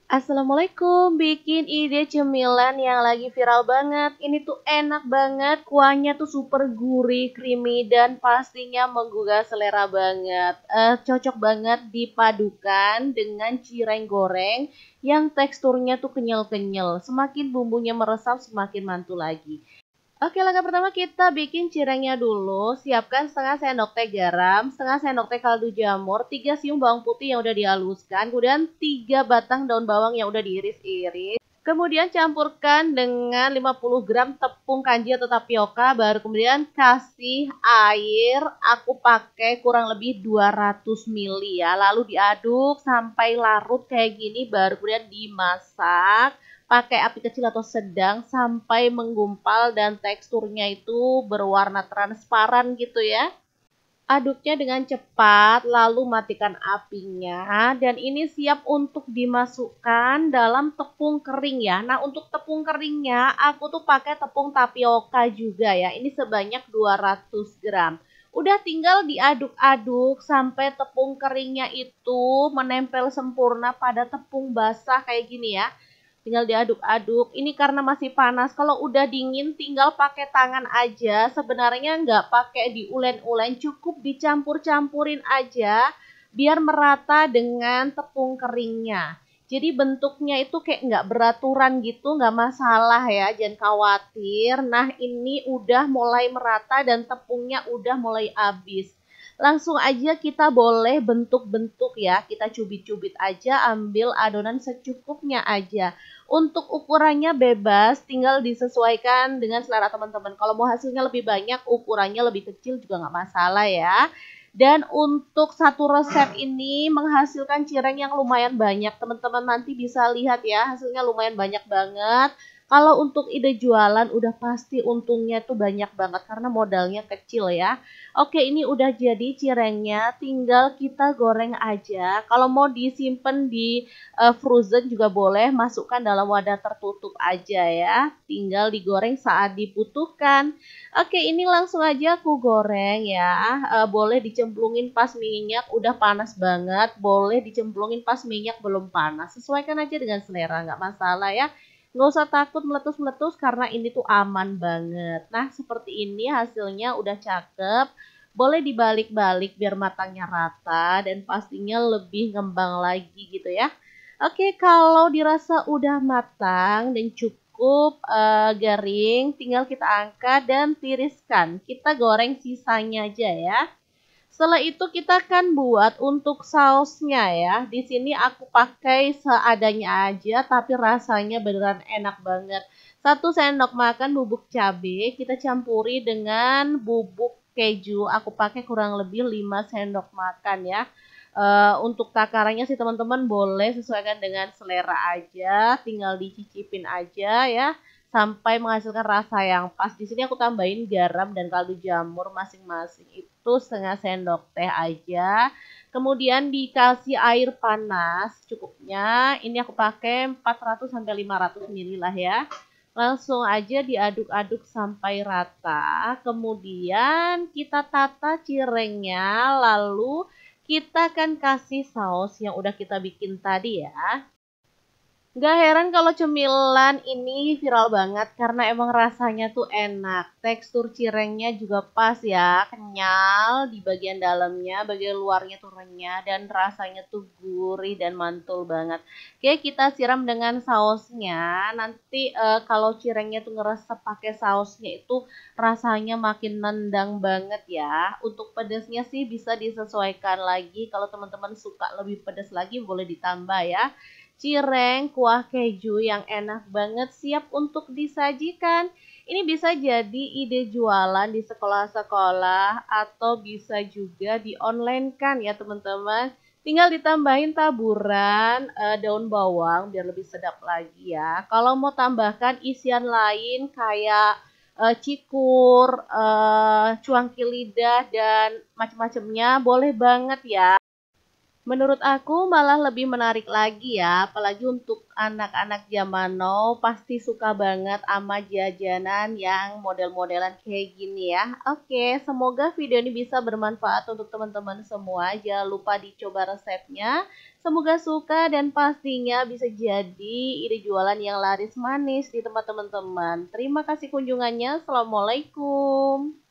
Assalamualaikum, bikin ide cemilan yang lagi viral banget. Ini tuh enak banget, kuahnya tuh super gurih, creamy, dan pastinya menggugah selera banget. Cocok banget dipadukan dengan cireng goreng yang teksturnya tuh kenyal-kenyal. Semakin bumbunya meresap, semakin mantul lagi. Oke, langkah pertama kita bikin cirengnya dulu. Siapkan setengah sendok teh garam, setengah sendok teh kaldu jamur, 3 siung bawang putih yang udah dihaluskan, kemudian 3 batang daun bawang yang udah diiris-iris. Kemudian campurkan dengan 50 gram tepung kanji atau tapioka, baru kemudian kasih air. Aku pakai kurang lebih 200 ml ya. Lalu diaduk sampai larut kayak gini, baru kemudian dimasak pakai api kecil atau sedang sampai menggumpal dan teksturnya itu berwarna transparan gitu ya. Aduknya dengan cepat, lalu matikan apinya, dan ini siap untuk dimasukkan dalam tepung kering ya. Nah, untuk tepung keringnya, aku tuh pakai tepung tapioka juga ya. Ini sebanyak 200 gram. Udah tinggal diaduk-aduk sampai tepung keringnya itu menempel sempurna pada tepung basah kayak gini ya. Tinggal diaduk-aduk. Ini karena masih panas. Kalau udah dingin tinggal pakai tangan aja. Sebenarnya nggak pakai diulen-ulen, cukup dicampur-campurin aja biar merata dengan tepung keringnya. Jadi bentuknya itu kayak nggak beraturan gitu, nggak masalah ya, jangan khawatir. Nah, ini udah mulai merata dan tepungnya udah mulai habis. Langsung aja kita boleh bentuk-bentuk ya, kita cubit-cubit aja, ambil adonan secukupnya aja. Untuk ukurannya bebas, tinggal disesuaikan dengan selera teman-teman. Kalau mau hasilnya lebih banyak, ukurannya lebih kecil juga nggak masalah ya. Dan untuk satu resep ini menghasilkan cireng yang lumayan banyak. Teman-teman nanti bisa lihat ya, hasilnya lumayan banyak banget. Kalau untuk ide jualan udah pasti untungnya tuh banyak banget karena modalnya kecil ya. Oke, ini udah jadi cirengnya, tinggal kita goreng aja. Kalau mau disimpan di frozen juga boleh, masukkan dalam wadah tertutup aja ya. Tinggal digoreng saat dibutuhkan. Oke, ini langsung aja aku goreng ya. Boleh dicemplungin pas minyak udah panas banget, boleh dicemplungin pas minyak belum panas. Sesuaikan aja dengan selera, nggak masalah ya. Nggak usah takut meletus-meletus karena ini tuh aman banget. Nah, seperti ini hasilnya udah cakep. Boleh dibalik-balik biar matangnya rata dan pastinya lebih ngembang lagi gitu ya. Oke, kalau dirasa udah matang dan cukup garing, tinggal kita angkat dan tiriskan. Kita goreng sisanya aja ya. Setelah itu kita akan buat untuk sausnya ya. Di sini aku pakai seadanya aja tapi rasanya beneran enak banget. 1 sendok makan bubuk cabai kita campuri dengan bubuk keju. Aku pakai kurang lebih 5 sendok makan ya. Untuk takarannya sih teman-teman boleh sesuaikan dengan selera aja, tinggal dicicipin aja ya sampai menghasilkan rasa yang pas. Di sini aku tambahin garam dan kaldu jamur masing-masing itu setengah sendok teh aja. Kemudian dikasih air panas cukupnya. Ini aku pakai 400 sampai 500 ml lah ya. Langsung aja diaduk-aduk sampai rata. Kemudian kita tata cirengnya, lalu kita akan kasih saus yang udah kita bikin tadi ya. Gak heran kalau cemilan ini viral banget karena emang rasanya tuh enak. Tekstur cirengnya juga pas ya, kenyal di bagian dalamnya, bagian luarnya tuh renyah dan rasanya tuh gurih dan mantul banget. Oke, kita siram dengan sausnya. Nanti kalau cirengnya tuh ngeresep pakai sausnya itu rasanya makin nendang banget ya. Untuk pedasnya sih bisa disesuaikan lagi. Kalau teman-teman suka lebih pedas lagi boleh ditambah ya. Cireng, kuah keju yang enak banget siap untuk disajikan. Ini bisa jadi ide jualan di sekolah-sekolah atau bisa juga di-online kan ya teman-teman. Tinggal ditambahin taburan daun bawang biar lebih sedap lagi ya. Kalau mau tambahkan isian lain kayak cikur, cuangki lidah dan macam-macamnya boleh banget ya. Menurut aku malah lebih menarik lagi ya, apalagi untuk anak-anak zaman now pasti suka banget sama jajanan yang model-modelan kayak gini ya. Oke, semoga video ini bisa bermanfaat untuk teman-teman semua. Jangan lupa dicoba resepnya. Semoga suka dan pastinya bisa jadi ide jualan yang laris manis di tempat teman-teman. Terima kasih kunjungannya. Assalamualaikum.